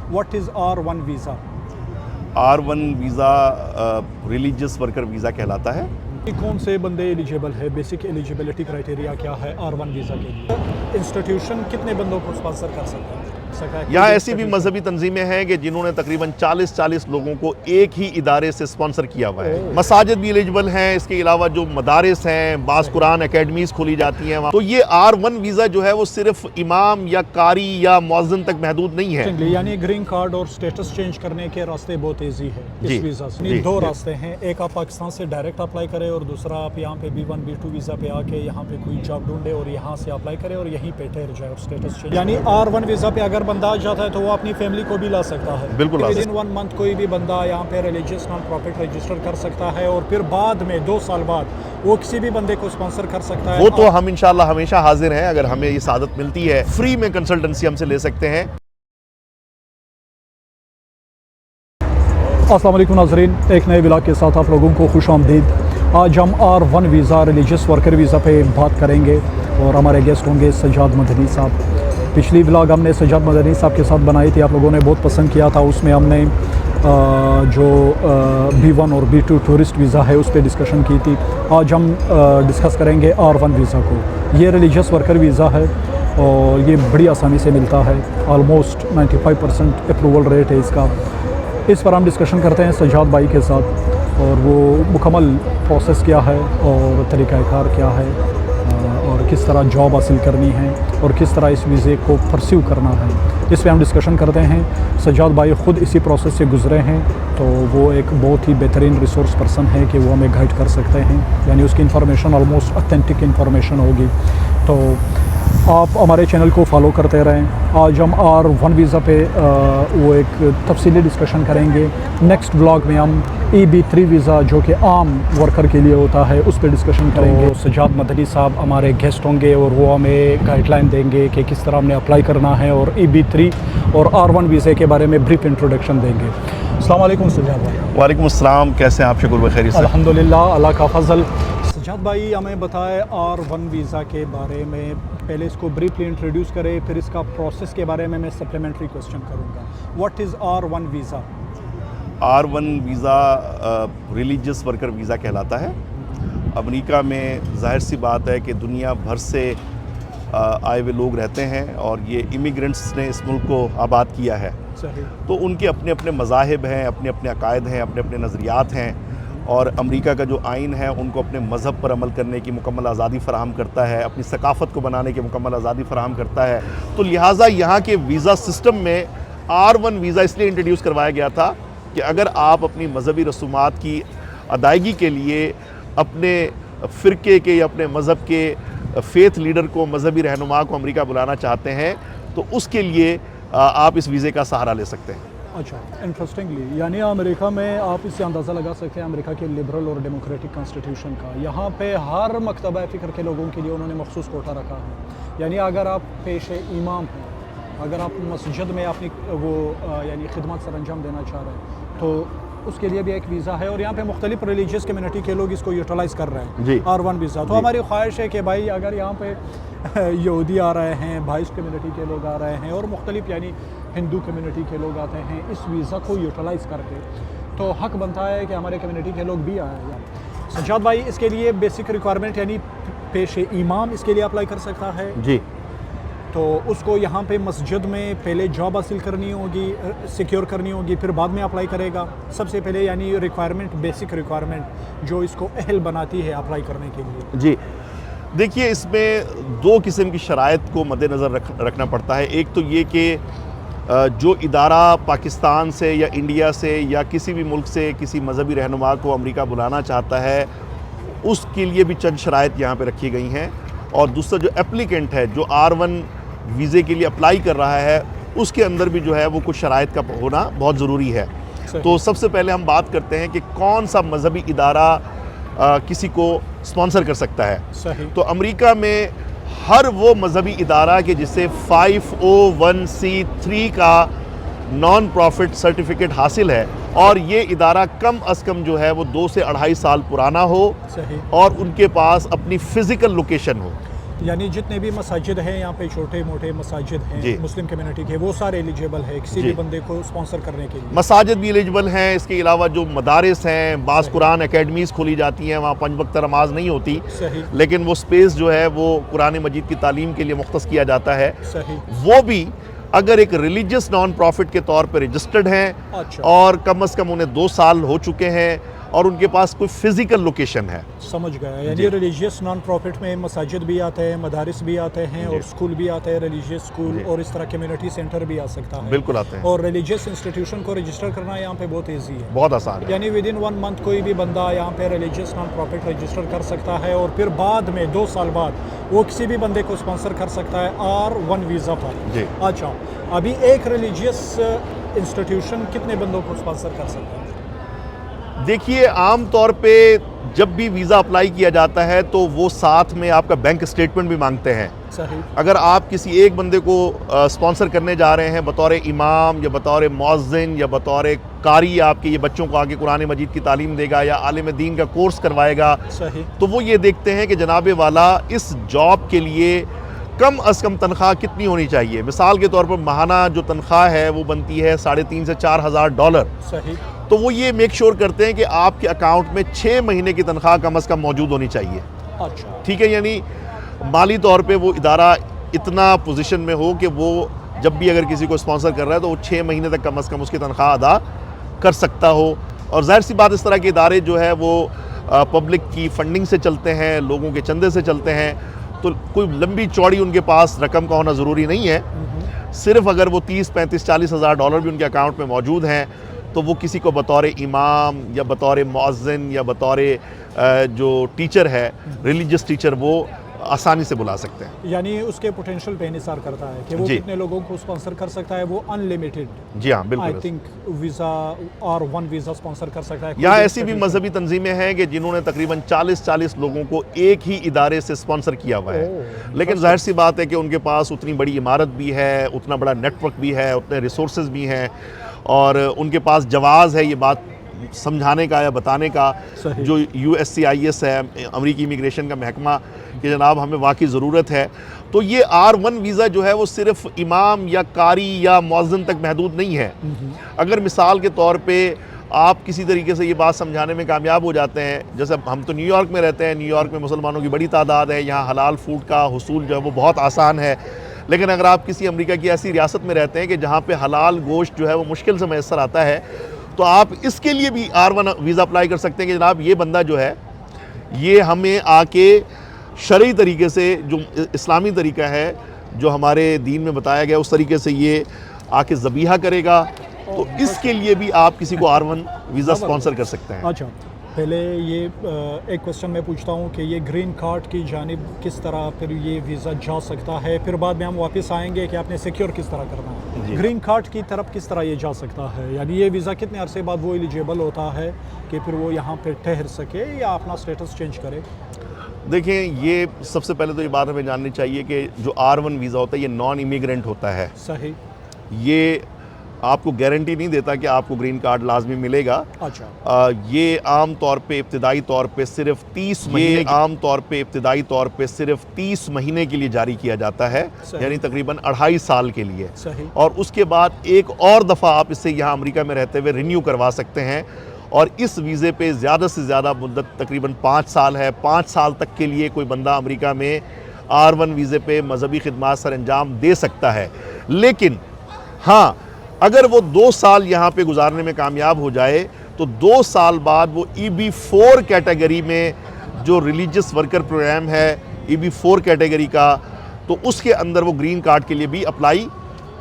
What is R1 visa? R1 visa religious worker visa कहलाता है। कौन से बंदे एलिजिबल है? बेसिक एलिजिबिलिटी क्राइटेरिया क्या है R1 वीज़ा के लिए? इंस्टीट्यूशन कितने बंदों को स्पॉन्सर कर सकता है? यहाँ ऐसी भी मजहबी तंजीमें हैं कि जिन्होंने तकरीबन 40 लोगों को एक ही इदारे से स्पॉन्सर किया हुआ है। मसाजिद भी एलिजिबल हैं, इसके अलावा जो मदारिस हैं, बास कुरान एकेडमीज खोली जाती हैं वहाँ। तो ये R1 वीज़ा जो है वो सिर्फ इमाम या कारी या मुअज्जिन तक महदूद नहीं है। यानी ग्रीन कार्ड और स्टेटस चेंज करने के रास्ते बहुत ईजी है इस वीज़ा से। दो रास्ते हैं, एक आप पाकिस्तान से डायरेक्ट अप्लाई करें और दूसरा आप यहाँ पे B1 B2 वीज़ा पे आके यहाँ पे कोई जॉब ढूंढे और यहाँ से अप्लाई करें और यहीं पे ठहर जाए और स्टेटस चेंज। यानी R1 वीज़ा पे अगर बंदा आ जाता है तो वो अपनी फैमिली को भी ला सकता है। बिल्कुल विद इन 1 मंथ कोई भी बंदा यहाँ पे रिलीजियस नॉन प्रॉफिट रजिस्टर कर सकता है और फिर बाद में 2 साल बाद वो किसी भी बंदे को स्पॉन्सर कर सकता है। वो तो हम इंशाल्लाह हमेशा हाजिर हैं, अगर हमें ये सादत मिलती है फ्री में कंसल्टेंसी हमसे ले सकते हैं। अस्सलाम वालेकुम नाज़रीन, एक नए व्लॉग के साथ आप लोगों को खुश आमदीद। आज हम R1 visa religious worker visa पे बात करेंगे और हमारे गेस्ट होंगे सज्जाद मदनी साहब। पिछली व्लॉग हमने सज्जाद मदनी साहब के साथ बनाई थी, आप लोगों ने बहुत पसंद किया था। उसमें हमने जो B1 और B2 टूरिस्ट वीज़ा है उस पर डिस्कशन की थी। आज हम डिस्कस करेंगे R1 वीज़ा को। ये रिलीजियस वर्कर वीज़ा है और ये बड़ी आसानी से मिलता है, ऑलमोस्ट 95% अप्रूवल रेट है इसका। इस पर हम डिस्कशन करते हैं सज्जाद भाई के साथ और वो मुकम्मल प्रोसेस क्या है और तरीक़ाकार क्या है और किस तरह जॉब हासिल करनी है और किस तरह इस वीज़े को परस्यू करना है, इस पर हम डिस्कशन करते हैं। सज्जाद भाई ख़ुद इसी प्रोसेस से गुज़रे हैं तो वो एक बहुत ही बेहतरीन रिसोर्स पर्सन है कि वो हमें गाइड कर सकते हैं, यानी उसकी इन्फॉर्मेशन ऑलमोस्ट ऑथेंटिक इन्फॉर्मेशन होगी। तो आप हमारे चैनल को फॉलो करते रहें। आज हम R1 वीज़ा पे वो एक तफसीली डिस्कशन करेंगे। नेक्स्ट ब्लॉग में हम EB3 वीज़ा जो कि आम वर्कर के लिए होता है उस पर डिस्कशन करेंगे। सज्जाद मदनी साहब हमारे गेस्ट होंगे और वो हमें गाइडलाइन देंगे कि किस तरह हमने अप्लाई करना है और EB3 और R1 वीज़े के बारे में ब्रीफ इंट्रोडक्शन देंगे। अस्सलाम वालेकुम सज्जाद भाई। वालेकुम अस्सलाम, कैसे हैं आप? शुक्र बखैर से। अल्हम्दुलिल्लाह, अल्लाह का फजल। सज्जाद भाई हमें बताएं R1 वीज़ा के बारे में, पहले इसको ब्रीफली इंट्रोड्यूस करें, फिर इसका प्रोसेस के बारे में मैं सप्लीमेंट्री क्वेश्चन करूँगा। What is R1 visa? R1 visa religious worker visa कहलाता है। अमेरिका में जाहिर सी बात है कि दुनिया भर से आए हुए लोग रहते हैं और ये इमिग्रेंट्स ने इस मुल्क को आबाद किया है। सही। तो उनके अपने अपने मज़ाहिब हैं, अपने अपने अकायद हैं, अपने अपने नज़रियात हैं और अमेरिका का जो आइन है उनको अपने मज़हब पर अमल करने की मुकम्मल आज़ादी फ़राहम करता है, अपनी सकाफ़त को बनाने की मुकम्मल आज़ादी फ़राहम करता है। तो लिहाजा यहाँ के वीज़ा सिस्टम में R1 वीज़ा इसलिए इंट्रोड्यूस करवाया गया था कि अगर आप अपनी मजहबी रसूमात की अदायगी के लिए अपने फ़िरके के या अपने मज़हब के फ़ेथ लीडर को, मजहबी रहनुमा को अमेरिका बुलाना चाहते हैं तो उसके लिए आप इस वीज़े का सहारा ले सकते हैं। अच्छा, इंटरेस्टिंगली यानी अमेरिका में आप इससे अंदाज़ा लगा सकते हैं अमेरिका के लिबरल और डेमोक्रेटिक कॉन्स्टिट्यूशन का। यहाँ पे हर मकतबा फ़िक्र के लोगों के लिए उन्होंने मखसूस कोटा रखा है। यानी अगर आप पेशे इमाम हैं, अगर आप मस्जिद में अपनी वो यानी खिदमत सर अंजाम देना चाह रहे हैं तो उसके लिए भी एक वीज़ा है और यहाँ पे मुख्तलिफ रिलीजियस कम्युनिटी के लोग इसको यूटिलाइज़ कर रहे हैं R1 वीज़ा। तो हमारी ख्वाहिश है कि भाई अगर यहाँ पे यहूदी आ रहे हैं, भाइस कम्युनिटी के लोग आ रहे हैं और मुख्तलिफ यानी हिंदू कम्युनिटी के लोग आते हैं, इस वीज़ा को यूटिलाइज़ करके तो हक बनता है कि हमारे कम्युनिटी के लोग भी आए। सज्जाद भाई, इसके लिए बेसिक रिक्वायरमेंट यानी पेशे इमाम इसके लिए अप्लाई कर सकता है जी। तो उसको यहाँ पे मस्जिद में पहले जॉब हासिल करनी होगी, सिक्योर करनी होगी, फिर बाद में अप्लाई करेगा। सबसे पहले यानी रिक्वायरमेंट, बेसिक रिक्वायरमेंट जो इसको अहल बनाती है अप्लाई करने के लिए। जी देखिए, इसमें 2 किस्म की शराइत को मद्देनज़र रखना पड़ता है। एक तो ये कि जो इदारा पाकिस्तान से या इंडिया से या किसी भी मुल्क से किसी मजहबी रहनुमा को अमेरिका बुलाना चाहता है उसके लिए भी चंद शराइत यहाँ पे रखी गई हैं। और दूसरा जो एप्लीकेंट है, जो R1 वीज़े के लिए अप्लाई कर रहा है, उसके अंदर भी जो है वो कुछ शराइत का होना बहुत ज़रूरी है। तो सबसे पहले हम बात करते हैं कि कौन सा मजहबी इदारा किसी को स्पॉन्सर कर सकता है। सही। तो अमेरिका में हर वो मजहबी इदारा के जिसे 501c3 का नॉन प्रॉफिट सर्टिफिकेट हासिल है और ये इदारा कम अज़ कम जो है वो 2 से 2.5 साल पुराना हो सही। और उनके पास अपनी फ़िज़िकल लोकेशन हो। यानी जितने भी मसाजिद हैं यहाँ पे, छोटे मोटे मसाजिद जी। हैं मुस्लिम कम्युनिटी के, वो सारे एलिजिबल है किसी जी। भी बंदे को स्पॉन्सर करने के लिए? मसाजिद भी एलिजिबल हैं, इसके अलावा जो मदारिस हैं, बाज़ कुरान एकेडमीज़ खोली जाती हैं, वहाँ 5 वक्त नमाज नहीं होती, सही लेकिन वो स्पेस जो है वो कुरान मजीद की तालीम के लिए मुख्तस किया जाता है। सही। वो भी अगर एक रिलीजियस नॉन प्रॉफिट के तौर पर रजिस्टर्ड हैं अच्छा। और कम से कम उन्हें 2 साल हो चुके हैं और उनके पास कोई फिजिकल लोकेशन है। समझ गया। जी। यानी रिलीजियस नॉन प्रॉफिट में मसाजिद भी आते हैं, मदारिस भी आते हैं जी। और स्कूल भी आते हैं, रिलीजियस स्कूल जी। और इस तरह कम्युनिटी सेंटर भी आ सकता है। बिल्कुल आते हैं, और रिलीजियस इंस्टीट्यूशन को रजिस्टर करना यहाँ पे बहुत ईजी है, बहुत आसान है। यानी विद इन 1 मंथ कोई भी बंदा यहाँ पे रिलीजियस नॉन प्रॉफिट रजिस्टर कर सकता है और फिर बाद में 2 साल बाद वो किसी भी बंदे को स्पॉन्सर कर सकता है R1 वीज़ा पर। जी। अच्छा, अभी एक रिलीजियस इंस्टीट्यूशन कितने बंदों को स्पॉन्सर कर सकता है? देखिए, आम तौर पे जब भी वीज़ा अप्लाई किया जाता है तो वो साथ में आपका बैंक स्टेटमेंट भी मांगते हैं। सही। अगर आप किसी एक बंदे को स्पॉन्सर करने जा रहे हैं बतौर इमाम या बतौर मुअज्जिन या बतौर कारी, आपके ये बच्चों को आगे कुरान मजीद की तालीम देगा या आलिम दीन का कोर्स करवाएगा, सही। तो वो ये देखते हैं कि जनाबे वाला इस जॉब के लिए कम अज़ कम तनख्वाह कितनी होनी चाहिए। मिसाल के तौर पर माहाना जो तनख्वाह है वो बनती है $3,500 से $4,000। सही। तो वो ये मेक श्योर करते हैं कि आपके अकाउंट में 6 महीने की तनख्वाह कम अज़ कम मौजूद होनी चाहिए। अच्छा। ठीक है, यानी माली तौर पे वो इदारा इतना पोजीशन में हो कि वो जब भी अगर किसी को स्पॉन्सर कर रहा है तो वो 6 महीने तक कम अज़ कम उसकी तनख्वाह अदा कर सकता हो। और जाहिर सी बात, इस तरह के इदारे जो है वो पब्लिक की फंडिंग से चलते हैं, लोगों के चंदे से चलते हैं, तो कोई लंबी चौड़ी उनके पास रकम का होना ज़रूरी नहीं है। सिर्फ अगर वो 30, 35, $40,000 भी उनके अकाउंट में मौजूद हैं तो वो किसी को बतौर इमाम या बतौर मुअज्जिन या बतौर जो टीचर है, रिलीजियस टीचर, वो आसानी से बुला सकते हैं। यानी उसके पोटेंशियल पे इंहिसार करता है कि वो जी। कितने लोगों को स्पॉन्सर कर सकता है। वो अनलिमिटेड, जी हाँ, आई बिल्कुल। Think, visa R1 visa sponsor कर सकता है। यहाँ ऐसी भी मजहबी तंजीमें हैं कि जिन्होंने तकरीबन 40-40 लोगों को एक ही इदारे से स्पॉन्सर किया हुआ है। ओह, लेकिन जाहिर सी बात है कि उनके पास उतनी बड़ी इमारत भी है, उतना बड़ा नेटवर्क भी है, उतने रिसोर्सेज भी हैं और उनके पास जवाज़ है ये बात समझाने का या बताने का, सही। जो USCIS है, अमेरिकी इमिग्रेशन का महकमा, कि जनाब हमें वाकई ज़रूरत है। तो ये R1 वीज़ा जो है वो सिर्फ इमाम या कारी या मुअज्जिन तक महदूद नहीं है। अगर मिसाल के तौर पे आप किसी तरीके से ये बात समझाने में कामयाब हो जाते हैं, जैसे हम तो न्यूयॉर्क में रहते हैं, न्यूयॉर्क में मुसलमानों की बड़ी तादाद है, यहाँ हलाल फूड का हुसूल जो है वो बहुत आसान है। लेकिन अगर आप किसी अमेरिका की ऐसी रियासत में रहते हैं कि जहाँ पे हलाल गोश्त जो है वो मुश्किल से मैसर आता है, तो आप इसके लिए भी R1 वीज़ा अप्लाई कर सकते हैं कि जनाब ये बंदा जो है ये हमें आके शरई तरीके से, जो इस्लामी तरीका है जो हमारे दीन में बताया गया, उस तरीके से ये आके ज़बीहा करेगा। तो इसके लिए भी आप किसी को R1 वीज़ा स्पॉन्सर कर सकते हैं। अच्छा, पहले ये एक क्वेश्चन मैं पूछता हूँ कि ये ग्रीन कार्ड की जानिब किस तरह फिर ये वीज़ा जा सकता है, फिर बाद में हम वापस आएंगे कि आपने सिक्योर किस तरह करना है। ग्रीन कार्ड की तरफ किस तरह ये जा सकता है, यानी ये वीज़ा कितने अरसे बाद वो एलिजिबल होता है कि फिर वो यहाँ पे ठहर सके या अपना स्टेटस चेंज करे? देखें, ये सबसे पहले तो ये बात हमें जाननी चाहिए कि जो R1 वीज़ा होता है ये नॉन इमिग्रेंट होता है। सही। ये आपको गारंटी नहीं देता कि आपको ग्रीन कार्ड लाजमी मिलेगा। अच्छा। ये आम तौर पे इब्तिदाई तौर पे सिर्फ 30 महीने, आम तौर पे इब्तिदाई तौर पे सिर्फ 30 महीने के लिए जारी किया जाता है, यानी तकरीबन 2.5 साल के लिए। सही। और उसके बाद एक और दफ़ा आप इससे यहाँ अमेरिका में रहते हुए रिन्यू करवा सकते हैं। और इस वीज़े पे ज़्यादा से ज़्यादा मुद्दत तकरीबन 5 साल है। 5 साल तक के लिए कोई बंदा अमेरिका में R1 वीज़े पे मजहबी खिदमात सर अंजाम दे सकता है। लेकिन हाँ, अगर वो 2 साल यहाँ पे गुजारने में कामयाब हो जाए तो 2 साल बाद वो EB4 कैटेगरी में, जो रिलीजियस वर्कर प्रोग्राम है EB4 कैटेगरी का, तो उसके अंदर वो ग्रीन कार्ड के लिए भी अप्लाई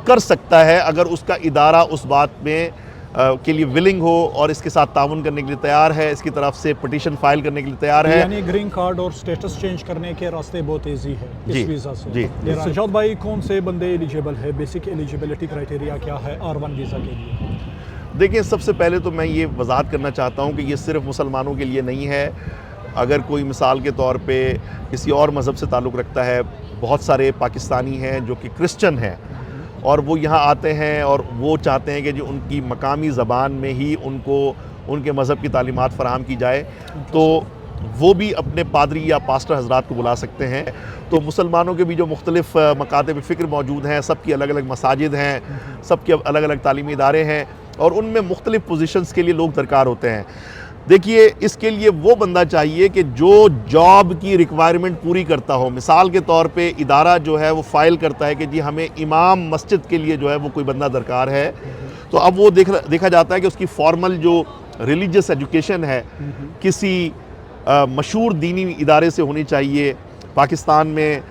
कर सकता है अगर उसका इदारा उस बात में के लिए विलिंग हो और इसके साथ ताउन करने के लिए तैयार है, इसकी तरफ से पिटीशन फाइल करने के लिए तैयार है। यानी ग्रीन कार्ड और स्टेटस चेंज करने के रास्ते बहुत ईजी है जी, इस वीज़ा से। जी। सजाद भाई, कौन से बंदे एलिजिबल है, बेसिक एलिजिबिलिटी क्राइटेरिया क्या है R1 वीज़ा के लिए? देखिए, सबसे पहले तो मैं ये वजाहत करना चाहता हूँ कि ये सिर्फ मुसलमानों के लिए नहीं है। अगर कोई मिसाल के तौर पे किसी और मज़हब से ताल्लुक़ रखता है, बहुत सारे पाकिस्तानी हैं जो कि क्रिश्चन हैं और वो यहाँ आते हैं और वो चाहते हैं कि जो उनकी मकामी ज़बान में ही उनको उनके मज़हब की तालीमात फ़राहम की जाए, तो वो भी अपने पादरी या पास्टर हजरात को बुला सकते हैं। तो मुसलमानों के भी जो मुख्तलिफ मकातब फ़िक्र मौजूद हैं, सबकी अलग अलग मसाजिद हैं, सबके अलग अलग तालीमी इदारे हैं और उनमें मुख्तलिफ पोजीशंस के लिए लोग दरकार होते हैं। देखिए, इसके लिए वो बंदा चाहिए कि जो जॉब की रिक्वायरमेंट पूरी करता हो। मिसाल के तौर पे इदारा जो है वो फ़ाइल करता है कि जी हमें इमाम मस्जिद के लिए जो है वो कोई बंदा दरकार है, तो अब वो देखा जाता है कि उसकी फॉर्मल जो रिलीजियस एजुकेशन है किसी मशहूर दीनी इदारे से होनी चाहिए। पाकिस्तान में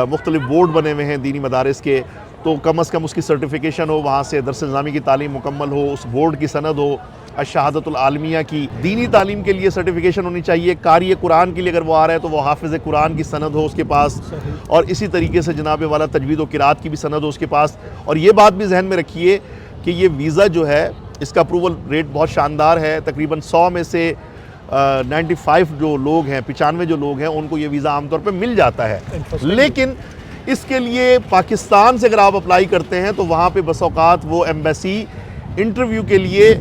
मुख्तलिफ बोर्ड बने हुए हैं दीनी मदारिस के, तो कम से कम उसकी सर्टिफिकेशन हो, वहाँ से दरस निज़ामी की तालीम मुकम्मल हो, उस बोर्ड की सनद हो, अशहादतुल आलमिया की दीनी तालीम के लिए सर्टिफिकेशन होनी चाहिए। कारी कुरान के लिए अगर वो आ रहा है तो वो हाफिज़ कुरान की सनद हो उसके पास, और इसी तरीके से जनाब वाला तजवीद व किरात की भी सनद हो उसके पास। और ये बात भी जहन में रखिए कि ये वीज़ा जो है इसका अप्रूवल रेट बहुत शानदार है। तकरीबन 100 में से 95 जो लोग हैं, 95 जो लोग हैं, उनको ये वीज़ा आमतौर पे मिल जाता है। लेकिन इसके लिए पाकिस्तान से अगर आप अप्लाई करते हैं तो वहाँ पे बस औक़ात वो एम्बेसी इंटरव्यू के लिए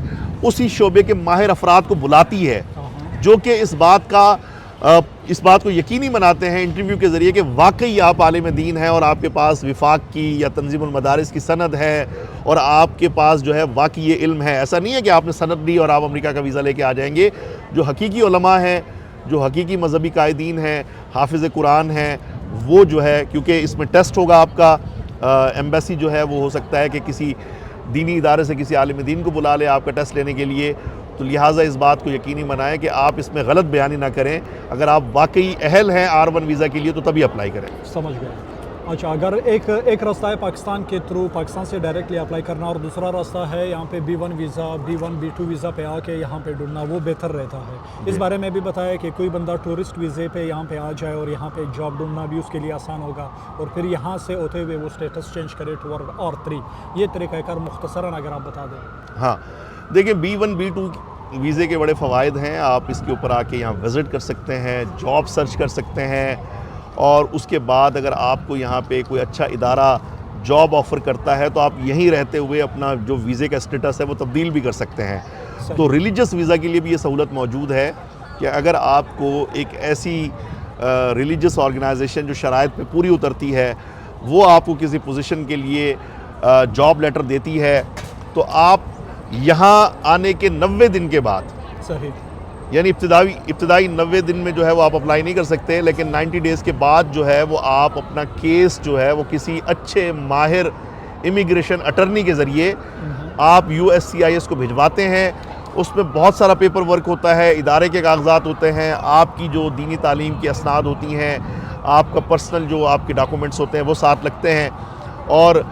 उसी शोबे के माहिर अफराद को बुलाती है, जो कि इस बात को यकीनी बनाते हैं इंटरव्यू के ज़रिए कि वाकई आप आलिम दीन हैं और आपके पास विफाक की या तंजीमुल मदारिस की सनद है और आपके पास जो है वाकई ये इल्म है। ऐसा नहीं है कि आपने सनद दी और आप अमेरिका का वीज़ा लेके आ जाएंगे। जो हकीकी उलमा हैं, जो हकीकी मजहबी कायदीन हैं, हाफिज़ कुरान हैं, वो जो है, क्योंकि इसमें टेस्ट होगा आपका, एम्बेसी जो है वो हो सकता है कि किसी दीनी इदारे से किसी आलिम दीन को बुला ले आपका टेस्ट लेने के लिए, तो लिहाजा इस बात को यकीनी बनाएं कि आप इसमें गलत बयानी ना करें। अगर आप वाकई अहल हैं R1 वीज़ा के लिए तो तभी अप्लाई करें। समझ गया। अच्छा, अगर एक रास्ता है पाकिस्तान के थ्रू, पाकिस्तान से डायरेक्टली अप्लाई करना, और दूसरा रास्ता है यहाँ पे B1 visa, B1 B2 visa पे आके यहाँ पे ढूंढना, वो बेहतर रहता है। इस बारे में भी बताया कि कोई बंदा टूरिस्ट वीज़े पे यहाँ पे आ जाए और यहाँ पे जॉब ढूंढना भी उसके लिए आसान होगा, और फिर यहाँ से होते हुए वो स्टेटस चेंज करे टू R3। ये तरीक़ाकार मुख्तसरन अगर आप बता दें। हाँ, देखिए, B1 B2 वीज़े के बड़े फ़वाइद हैं। आप इसके ऊपर आके यहाँ विज़िट कर सकते हैं, जॉब सर्च कर सकते हैं, और उसके बाद अगर आपको यहाँ पे कोई अच्छा इदारा जॉब ऑफ़र करता है तो आप यहीं रहते हुए अपना जो वीज़े का स्टेटस है वो तब्दील भी कर सकते हैं। तो रिलीजियस वीज़ा के लिए भी ये सहूलत मौजूद है कि अगर आपको एक ऐसी रिलीजियस ऑर्गेनाइजेशन जो शराइत पे पूरी उतरती है, वो आपको किसी पोजीशन के लिए जॉब लेटर देती है, तो आप यहाँ आने के 90 दिन के बाद, सही, यानी इब्तिदाई 90 दिन में जो है वो आप अप्लाई नहीं कर सकते, लेकिन 90 डेज़ के बाद जो है वो आप अपना केस जो है वो किसी अच्छे माहिर इमिग्रेशन अटर्नी के ज़रिए आप USCIS को भिजवाते हैं। उसमें बहुत सारा पेपर वर्क होता है, इदारे के कागजात होते हैं, आपकी जो दीनी तालीम की असनाद होती हैं, आपका पर्सनल जो आपके डॉक्यूमेंट्स होते हैं वो साथ लगते हैं। और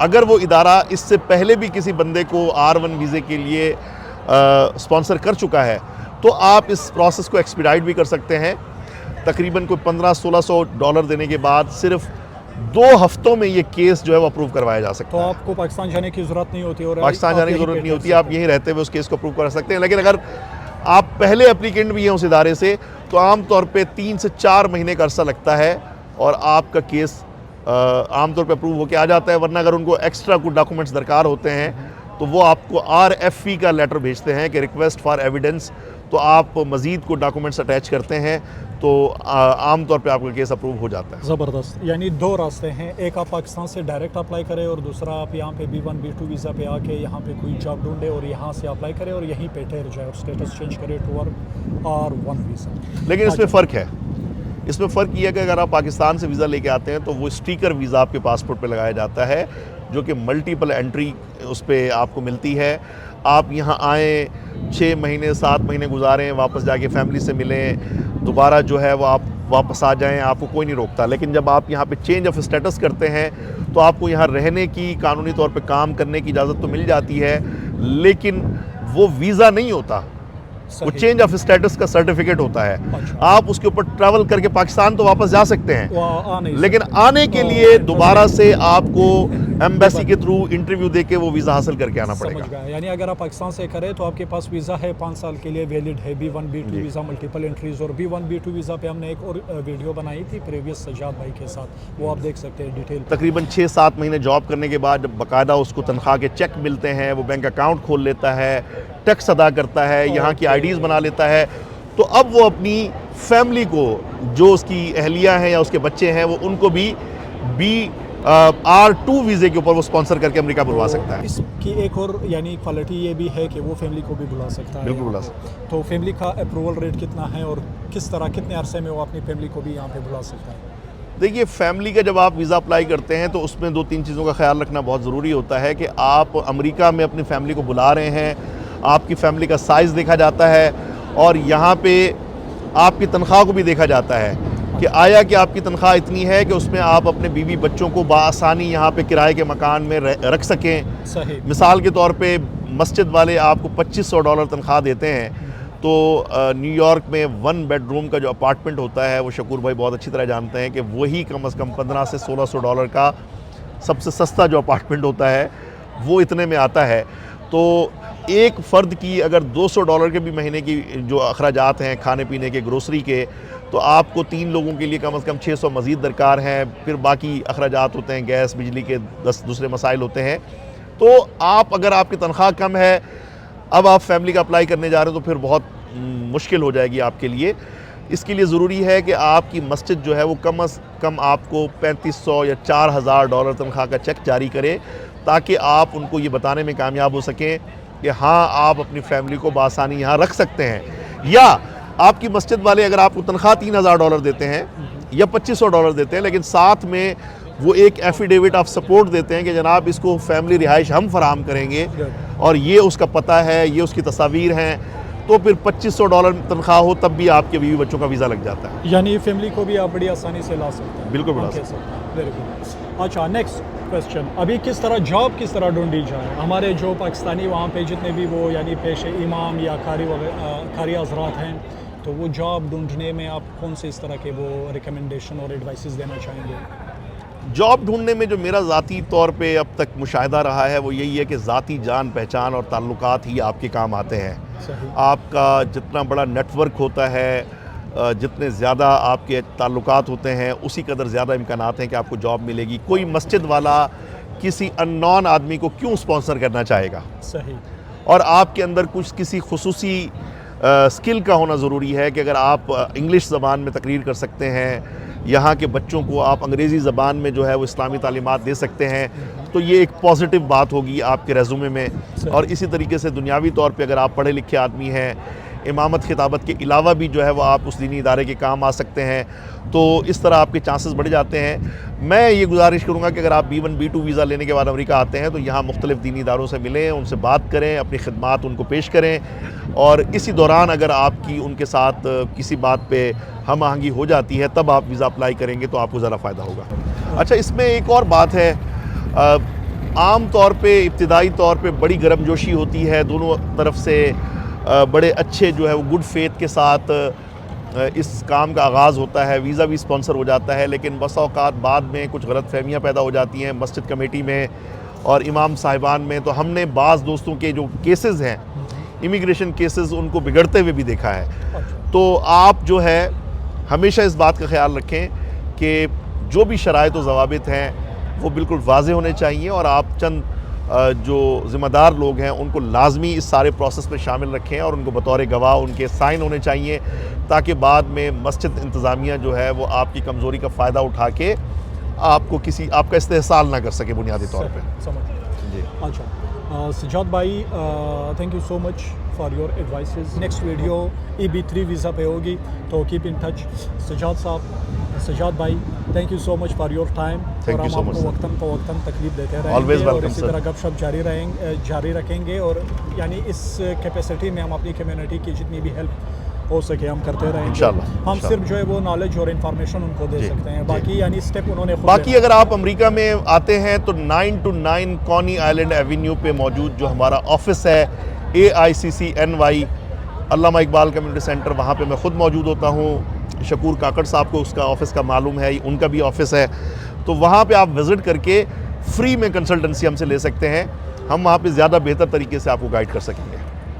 अगर वो इदारा इससे पहले भी किसी बंदे को R1 वीज़े के लिए स्पॉन्सर कर चुका है तो आप इस प्रोसेस को एक्सपीडाइट भी कर सकते हैं। तकरीबन कोई $1500-1600 देने के बाद सिर्फ 2 हफ्तों में ये केस जो है वो अप्रूव करवाया जा सकता है। तो आपको पाकिस्तान जाने की ज़रूरत नहीं होती, और पाकिस्तान जाने की ज़रूरत नहीं होती, आप यहीं रहते हुए उस केस को अप्रूव कर सकते हैं। लेकिन अगर आप पहले एप्लीकेंट भी हैं उस इदारे से तो आमतौर पर 3 से 4 महीने का अरसा लगता है और आपका केस आमतौर पर अप्रूव होकर आ जाता है। वरना अगर उनको एक्स्ट्रा कुछ डॉक्यूमेंट्स दरकार होते हैं तो वो आपको RFE का लेटर भेजते हैं कि रिक्वेस्ट फॉर एविडेंस, तो आप मज़ीद को डॉक्यूमेंट्स अटैच करते हैं तो आम तौर पे आपका केस अप्रूव हो जाता है। ज़बरदस्त। यानी 2 रास्ते हैं, एक आप पाकिस्तान से डायरेक्ट अप्लाई करें और दूसरा आप यहाँ पे B1 B2 वीज़ा पे आके यहाँ पे कोई जॉब ढूंढे और यहाँ से अप्लाई करें और यहीं पे ठहर जाए और स्टेटस चेंज करे टू R1 वीज़ा। लेकिन इसमें फ़र्क है, इसमें फ़र्क ये है कि अगर आप पाकिस्तान से वीज़ा लेके आते हैं तो वो स्टिकर वीज़ा आपके पासपोर्ट पे लगाया जाता है, जो कि मल्टीपल एंट्री उस पर आपको मिलती है। आप यहाँ आएँ, 6 महीने 7 महीने गुजारें, वापस जाके फैमिली से मिलें, दोबारा जो है वो आप वापस आ जाएं, आपको कोई नहीं रोकता। लेकिन जब आप यहाँ पे चेंज ऑफ स्टेटस करते हैं तो आपको यहाँ रहने की, कानूनी तौर पे काम करने की इजाज़त तो मिल जाती है, लेकिन वो वीज़ा नहीं होता, वो चेंज ऑफ स्टेटस का सर्टिफिकेट होता है। अच्छा। आप उसके ऊपर ट्रैवल करके पाकिस्तान तो वापस जा सकते हैं, लेकिन आने के लिए दोबारा से आपको एम्बेसी के थ्रू इंटरव्यू देके वो वीज़ा हासिल करके आना पड़ेगा। यानी अगर आप पाकिस्तान से करें तो आपके पास वीज़ा है 5 साल के लिए वैलिड है, B1 B2 visa multiple entries. और B1 B2 वीज़ा पे हमने एक और वीडियो बनाई थी प्रीवियस सजाद भाई के साथ, वो आप देख सकते हैं डिटेल। तकरीबन 6-7 महीने जॉब करने के बाद जब बाकायदा उसको तनख्वाह के चेक मिलते हैं, वो बैंक अकाउंट खोल लेता है, टैक्स अदा करता है, यहाँ की IDs बना लेता है, तो तो अब वो अपनी फैमिली को, जो उसकी अहलिया हैं या उसके बच्चे हैं, वो उनको भी R2 वीज़े के ऊपर वो स्पॉन्सर करके अमेरिका बुलवा सकता है। इसकी एक और यानी क्वालिटी ये भी है कि वो फैमिली को भी बुला सकता है। बिल्कुल बुला सकता है। तो फैमिली का अप्रूवल रेट कितना है और किस तरह कितने अरसे में वो अपनी फैमिली को भी यहाँ पे बुला सकता है? देखिए, फैमिली का जब आप वीज़ा अप्लाई करते हैं तो उसमें 2-3 चीज़ों का ख्याल रखना बहुत ज़रूरी होता है कि आप अमेरिका में अपनी फैमिली को बुला रहे हैं, आपकी फैमिली का साइज़ देखा जाता है और यहाँ पे आपकी तनख्वाह को भी देखा जाता है कि आया कि आपकी तनख्वाह इतनी है कि उसमें आप अपने बीवी बच्चों को बाआसानी यहाँ पे किराए के मकान में रख सकें। सही। मिसाल के तौर पे मस्जिद वाले आपको $2500 तनख्वाह देते हैं, तो न्यूयॉर्क में 1 बेडरूम का जो अपार्टमेंट होता है, वो शकूर भाई बहुत अच्छी तरह जानते हैं कि वही कम से कम $1500 से $1600 का सबसे सस्ता जो अपार्टमेंट होता है वो इतने में आता है। तो एक फ़र्द की अगर $200 के भी महीने की जो अखराजात हैं खाने पीने के, ग्रोसरी के, तो आपको 3 लोगों के लिए कम से कम 600 मज़ीद दरकार हैं। फिर बाकी अखराजात होते हैं, गैस बिजली के 10 दूसरे मसाइल होते हैं। तो आप अगर आपकी तनख्वाह कम है, अब आप फैमिली का अप्लाई करने जा रहे हो, तो फिर बहुत मुश्किल हो जाएगी आपके लिए। इसके लिए ज़रूरी है कि आपकी मस्जिद जो है वो कम से कम आपको $3500 या $4000 तनख्वाह का चेक जारी करे, ताकि आप उनको ये बताने में कामयाब हो सकें कि हाँ, आप अपनी फैमिली को बासानी यहाँ रख सकते हैं। या आपकी मस्जिद वाले अगर आपको तनख्वाह $3000 देते हैं या $2500 देते हैं, लेकिन साथ में वो एक एफिडेविट ऑफ सपोर्ट देते हैं कि जनाब इसको फैमिली रिहाइश हम फराहम करेंगे और ये उसका पता है, ये उसकी तस्वीर हैं, तो फिर $2500 तनख्वाह हो तब भी आपके बीवी बच्चों का वीज़ा लग जाता है। यानी फैमिली को भी आप बड़ी आसानी से ला सकते हैं। बिल्कुल बुला सकते हैं। Very good. अच्छा, नेक्स्ट क्वेश्चन, अभी किस तरह जॉब किस तरह ढूंढी जाए? हमारे जो पाकिस्तानी वहाँ पे जितने भी वो यानी पेशे इमाम या कारी हज़रात हैं, तो वो जॉब ढूंढने में आप कौन से इस तरह के वो रिकमेंडेशन और एडवाइसेस देना चाहेंगे? जॉब ढूंढने में जो मेरा ज़ाती तौर पे अब तक मुशाहिदा रहा है वो यही है कि ज़ाती जान पहचान और ताल्लुकात ही आपके काम आते हैं। सही। आपका जितना बड़ा नेटवर्क होता है, जितने ज़्यादा आपके ताल्लुकात होते हैं, उसी कदर ज़्यादा इम्कानात हैं कि आपको जॉब मिलेगी। कोई मस्जिद वाला किसी अननोन आदमी को क्यों स्पॉन्सर करना चाहेगा? सही। और आपके अंदर कुछ किसी खुसूसी स्किल का होना ज़रूरी है कि अगर आप इंग्लिश ज़बान में तकरीर कर सकते हैं, यहाँ के बच्चों को आप अंग्रेज़ी ज़बान में जो है वो इस्लामी तालीमात दे सकते हैं, तो ये एक पॉजिटिव बात होगी आपके रेज़्यूमे में। और इसी तरीके से दुनियावी तौर पे अगर आप पढ़े लिखे आदमी हैं, इमामत खिताबत के अलावा भी जो है वो आप उस दीनी इदारे के काम आ सकते हैं, तो इस तरह आपके चांसेस बढ़ जाते हैं। मैं ये गुजारिश करूँगा कि अगर आप B1 B2 वीज़ा लेने के बाद अमेरिका आते हैं तो यहाँ मुख्तलिफ़ दीनी इदारों से मिलें, उनसे बात करें, अपनी खिदमात उनको पेश करें, और इसी दौरान अगर आपकी उनके साथ किसी बात पे हम आहंगी हो जाती है तब आप वीज़ा अप्लाई करेंगे तो आपको ज़्यादा फ़ायदा होगा। अच्छा, इसमें एक और बात है, आम तौर पे इब्तिदाई तौर पे बड़ी गर्मजोशी होती है, दोनों तरफ से बड़े अच्छे जो है वो गुड फेथ के साथ इस काम का आगाज़ होता है, वीज़ा भी स्पॉन्सर हो जाता है, लेकिन बस औक़ात बाद में कुछ गलतफ़हमियाँ पैदा हो जाती हैं मस्जिद कमेटी में और इमाम साहिबान में। तो हमने बाज़ दोस्तों के जो केसेस हैं, इमिग्रेशन केसेस, उनको बिगड़ते हुए भी देखा है। तो आप जो है हमेशा इस बात का ख्याल रखें कि जो भी शराइत व ज़वाबित हैं वो बिल्कुल वाज़ेह होने चाहिए, और आप चंद जो ज़िम्मेदार लोग हैं उनको लाजमी इस सारे प्रोसेस में शामिल रखें और उनको बतौर गवाह उनके साइन होने चाहिए, ताकि बाद में मस्जिद इंतज़ामिया जो है वो आपकी कमज़ोरी का फ़ायदा उठा के आपका इस्तेहसाल ना कर सके बुनियादी तौर पे। समझ जी। अच्छा, सजाद भाई, thank you so much for your advices. Next video EB3 visa पे होगी, तो कीप इन टच। सजाद भाई, thank you so much for your time, और हम आपको वक्तन तकलीफ देते रहेंगे और इसी तरह गपशप जारी रखेंगे, और यानी इस कैपेसिटी में हम अपनी कम्युनिटी की जितनी भी हेल्प हो सके हम करते रहेंगे इंशाल्लाह। हम सिर्फ जो है वो नॉलेज और इन्फॉर्मेशन उनको दे सकते हैं, बाकी यानी स्टेप उन्होंने खुद बाकी अगर आप अमेरिका में आते हैं तो 9 to 9 कॉनी आइलैंड एवेन्यू पे मौजूद जो हमारा ऑफिस है AICC-NY अल्लामा इकबाल कम्युनिटी सेंटर, वहाँ पे मैं ख़ुद मौजूद होता हूँ। शकूर काकड़ साहब को उसका ऑफ़िस का मालूम है, उनका भी ऑफ़िस है, तो वहाँ पे आप विज़िट करके फ्री में कंसल्टेंसी हमसे ले सकते हैं। हम वहाँ पे ज़्यादा बेहतर तरीके से आपको गाइड कर सकेंगे।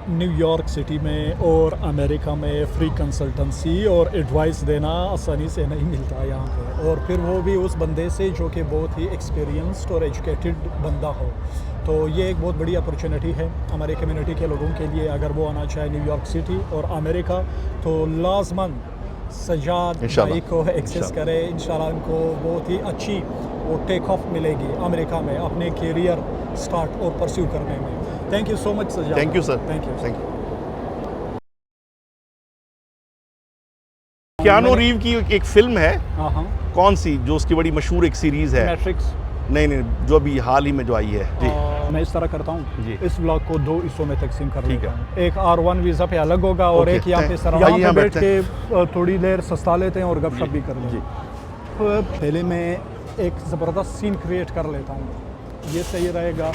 न्यूयॉर्क सिटी में और अमेरिका में फ्री कंसल्टेंसी और एडवाइस देना आसानी से नहीं मिलता यहाँ पे, और फिर वो भी उस बंदे से जो कि बहुत ही एक्सपीरियंस्ड और एजुकेटेड बंदा हो। तो ये एक बहुत बड़ी अपॉर्चुनिटी है हमारे कम्युनिटी के लोगों के लिए। अगर वो आना चाहे न्यूयॉर्क सिटी और अमेरिका तो लाजमन सजाद भाई को एक्सेस करें। इंशाल्लाह उनको बहुत ही अच्छी वो टेक ऑफ मिलेगी अमेरिका में अपने करियर स्टार्ट और परस्यू करने में। Thank you so much Sajjad. Thank you sir. Thank you. Thank you. Keanu Reeve की एक फिल्म है, हाँ, कौन सी, जो उसकी बड़ी मशहूर एक सीरीज है? मैट्रिक्स। नहीं, जो अभी हाल ही में जो आई है जी। मैं इस तरह करता हूँ जी। इस ब्लॉग को 2 हिस्सों में तकसीम कर ठीक लेता है। हूँ। एक R1 वीज़ा पे अलग होगा और ओके, एक यहाँ पे आइए यहाँ यहाँ पे बैठ बैठते के थोड़ी देर सस्ता लेते हैं और गपशप भी कर जी। लेते हैं। पहले मैं एक ज़बरदस्त सीन क्रिएट कर लेता हूँ, ये सही रहेगा।